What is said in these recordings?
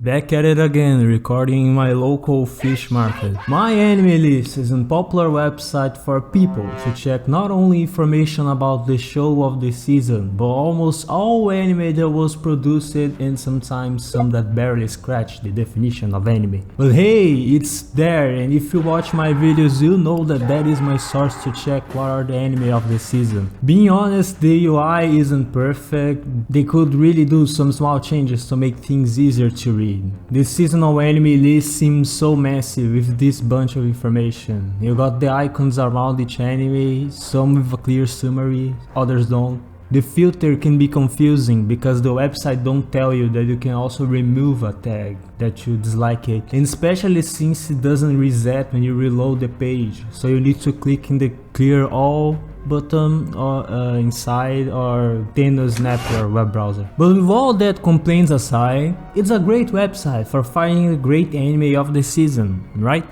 Back at it again, recording in my local fish market. My anime list is a popular website for people to check not only information about the show of the season, but almost all anime that was produced and sometimes some that barely scratch the definition of anime. But hey, it's there, and if you watch my videos you know that is my source to check what are the anime of the season. Being honest, the UI isn't perfect, they could really do some small changes to make things easier to read. The seasonal anime list seems so messy with this bunch of information. You got the icons around each anime, some with a clear summary, others don't. The filter can be confusing because the website don't tell you that you can also remove a tag that you dislike it, and especially since it doesn't reset when you reload the page, so you need to click in the clear all button or inside or then snap your web browser. But with all that complaints aside, it's a great website for finding a great anime of the season, right?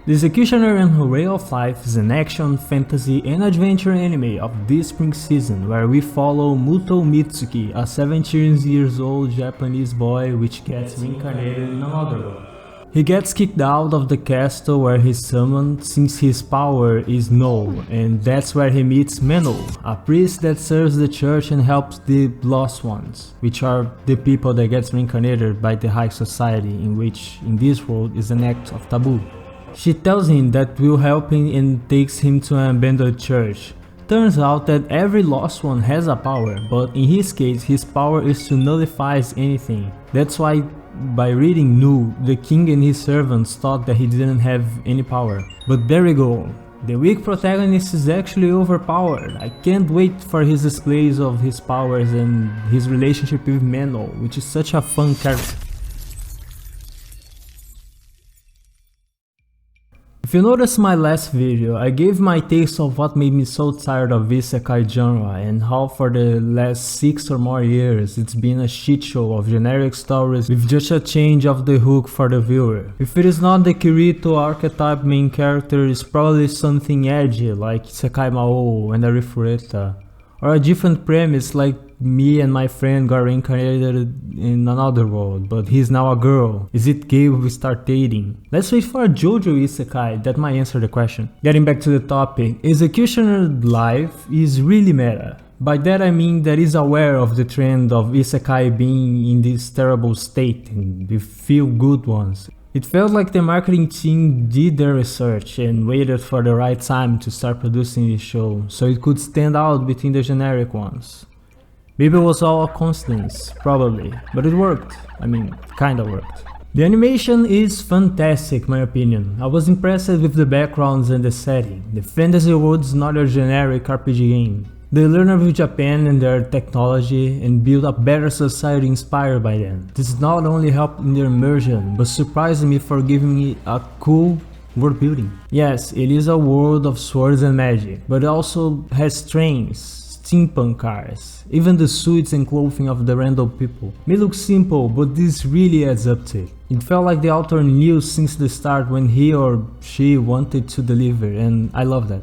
The Executioner and Her Way of Life is an action, fantasy and adventure anime of this spring season where we follow Muto Mitsuki, a 17 years old Japanese boy which gets reincarnated in another world. He gets kicked out of the castle where he's summoned since his power is null, and that's where he meets Menno, a priest that serves the church and helps the lost ones, which are the people that gets reincarnated by the high society, in which in this world is an act of taboo. She tells him that will help him and takes him to an abandoned church. Turns out that every lost one has a power, but in his case his power is to nullify anything. That's why by reading Nu, the king and his servants thought that he didn't have any power. But there we go, the weak protagonist is actually overpowered. I can't wait for his displays of his powers and his relationship with Menno, which is such a fun character. If you noticed my last video, I gave my taste of what made me so tired of Isekai genre and how for the last 6 or more years it's been a shit show of generic stories with just a change of the hook for the viewer. If it is not the Kirito archetype main character, it's probably something edgy like Isekai Mao and Arifureta, or a different premise like me and my friend got reincarnated in another world, but he's now a girl. Is it gay if we start dating? Let's wait for a Jojo Isekai, that might answer the question. Getting back to the topic, Executioner life is really meta. By that I mean that he's aware of the trend of Isekai being in this terrible state and with few good ones. It felt like the marketing team did their research and waited for the right time to start producing this show, so it could stand out between the generic ones. Maybe it was all a coincidence, probably, but it worked. I mean, kinda worked. The animation is fantastic, my opinion. I was impressed with the backgrounds and the setting. The fantasy world is not a generic RPG game. They learn with Japan and their technology and build a better society inspired by them. This not only helped in their immersion, but surprised me for giving it a cool world building. Yes, it is a world of swords and magic, but it also has trains, steampunk cars, even the suits and clothing of the random people. May look simple, but this really adds up to it. It felt like the author knew since the start when he or she wanted to deliver, and I love that.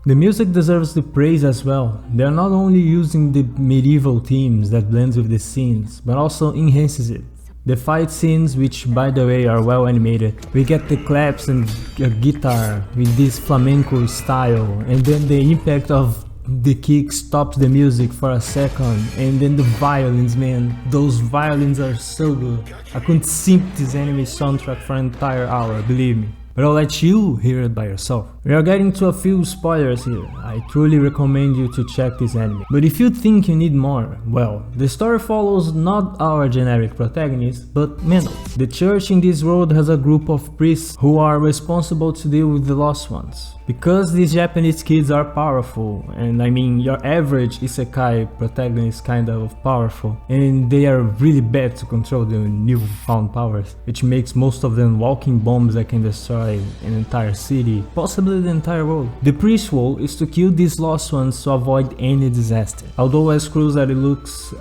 The music deserves the praise as well. They are not only using the medieval themes that blends with the scenes, but also enhances it. The fight scenes, which by the way are well animated, we get the claps and a guitar with this flamenco style, and then the impact of the kick stops the music for a second, and then the violins, man, those violins are so good. I couldn't simp this anime soundtrack for an entire hour, believe me. But I'll let you hear it by yourself. We are getting to a few spoilers here. I truly recommend you to check this anime. But if you think you need more, well, the story follows not our generic protagonist, but Menno. The church in this world has a group of priests who are responsible to deal with the lost ones. Because these Japanese kids are powerful, and I mean your average isekai protagonist kind of powerful, and they are really bad to control their newfound powers, which makes most of them walking bombs that can destroy an entire city, possibly the entire world. The priest's role is to kill these lost ones to avoid any disaster. Although as cruel as it looks,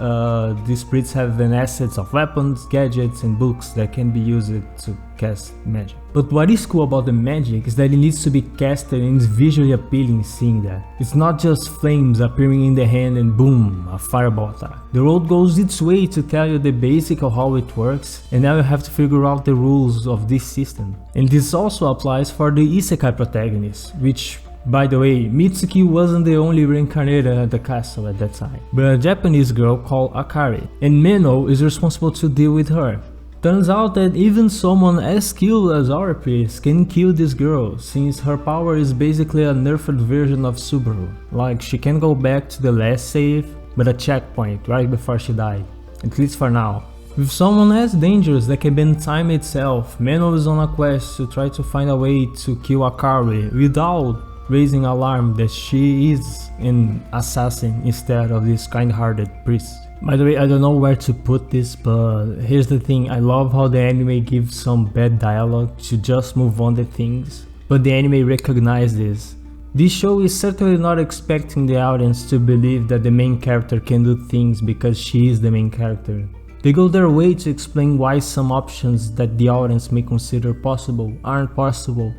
these priests have an assets of weapons, gadgets and books that can be used to cast magic. But what is cool about the magic is that it needs to be casted and it's visually appealing seeing that. It's not just flames appearing in the hand and boom, a fireball attack. The road goes its way to tell you the basic of how it works, and now you have to figure out the rules of this system. And this also applies for the Isekai protagonist, which, by the way, Mitsuki wasn't the only reincarnated at the castle at that time, but a Japanese girl called Akari, and Meno is responsible to deal with her. Turns out that even someone as skilled as our priest can kill this girl, since her power is basically a nerfed version of Subaru. Like, she can go back to the last save, but a checkpoint right before she died, at least for now. With someone as dangerous that can bend time itself, Meno is on a quest to try to find a way to kill Akari without raising alarm that she is an assassin instead of this kind-hearted priest. By the way, I don't know where to put this, but here's the thing, I love how the anime gives some bad dialogue to just move on the things, but the anime recognizes this. This show is certainly not expecting the audience to believe that the main character can do things because she is the main character. They go their way to explain why some options that the audience may consider possible aren't possible,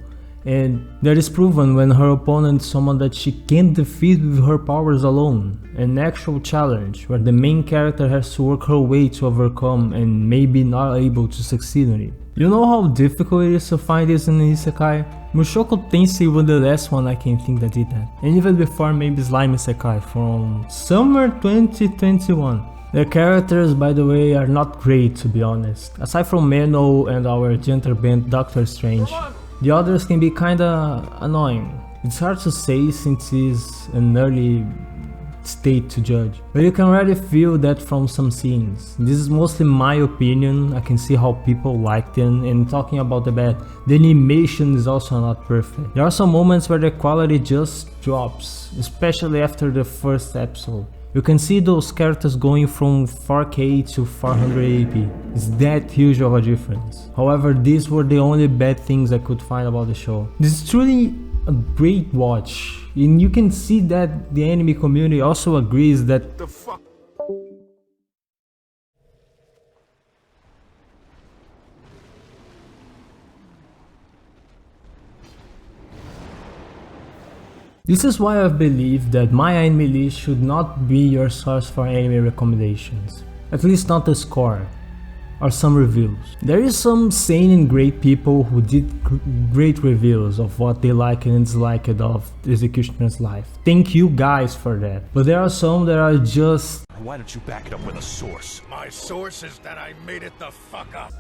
and that is proven when her opponent is someone that she can't defeat with her powers alone, an actual challenge where the main character has to work her way to overcome and maybe not able to succeed on it. You know how difficult it is to find this in Isekai? Mushoku Tensei was the last one I can think that did that, and even before maybe Slime Isekai from summer 2021. The characters, by the way, are not great to be honest. Aside from Meno and our gender bent Doctor Strange, the others can be kinda annoying. It's hard to say since it's an early state to judge, but you can already feel that from some scenes. This is mostly my opinion, I can see how people like them, and talking about the bad, the animation is also not perfect. There are some moments where the quality just drops, especially after the first episode. You can see those characters going from 4K to 480p. It's that huge of a difference. However, these were the only bad things I could find about the show. This is truly a great watch, and you can see that the anime community also agrees that This is why I believe that my anime list should not be your source for anime recommendations. At least not the score, or some reviews. There is some sane and great people who did great reviews of what they like and dislike of the Executioner's life. Thank you guys for that. But there are some that are just... Why don't you back it up with a source? My source is that I made it the fuck up.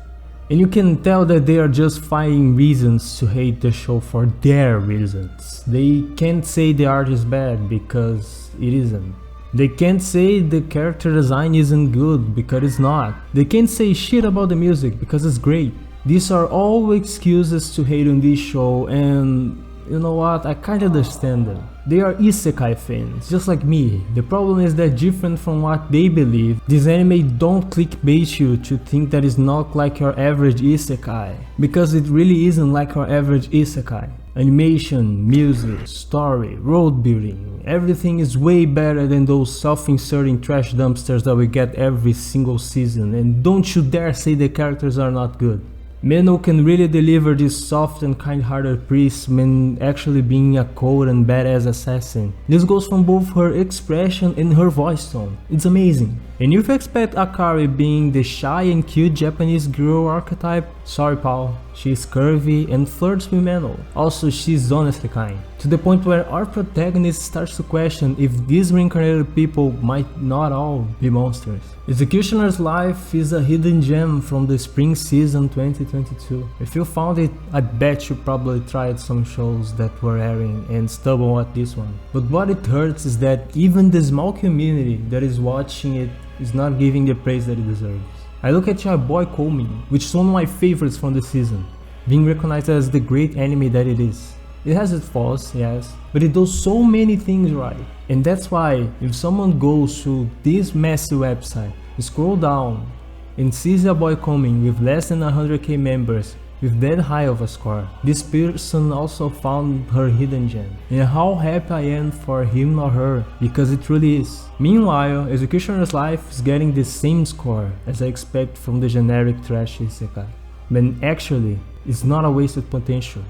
And you can tell that they are just finding reasons to hate the show for their reasons. They can't say the art is bad because it isn't. They can't say the character design isn't good because it's not. They can't say shit about the music because it's great. These are all excuses to hate on this show, and you know what, I kinda understand them. They are Isekai fans, just like me. The problem is that different from what they believe, this anime don't clickbait you to think that it's not like your average Isekai, because it really isn't like your average Isekai. Animation, music, story, world building, everything is way better than those self-inserting trash dumpsters that we get every single season, and don't you dare say the characters are not good. Meno can really deliver this soft and kind-hearted priest when actually being a cold and badass assassin. This goes from both her expression and her voice tone. It's amazing. And if you expect Akari being the shy and cute Japanese girl archetype, sorry pal, she's curvy and flirts with Meno. Also, she's honestly kind. To the point where our protagonist starts to question if these reincarnated people might not all be monsters. Executioner's Life is a hidden gem from the spring season 2022. If you found it, I bet you probably tried some shows that were airing and stumbled at this one. But what it hurts is that even the small community that is watching it is not giving the praise that it deserves. I look at your boy Koumei, which is one of my favorites from the season, being recognized as the great anime that it is. It has its faults, yes, but it does so many things right. And that's why if someone goes to this messy website, scroll down, and sees a boy Koumei with less than 100k members with that high of a score, this person also found her hidden gem. And how happy I am for him or her, because it really is. Meanwhile, Executioner's Life is getting the same score as I expect from the generic trash isekai. When actually, It's not a wasted potential,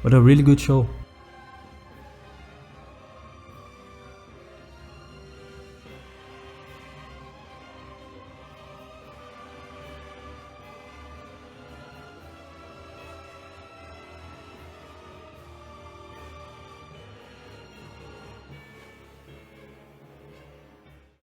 but a really good show.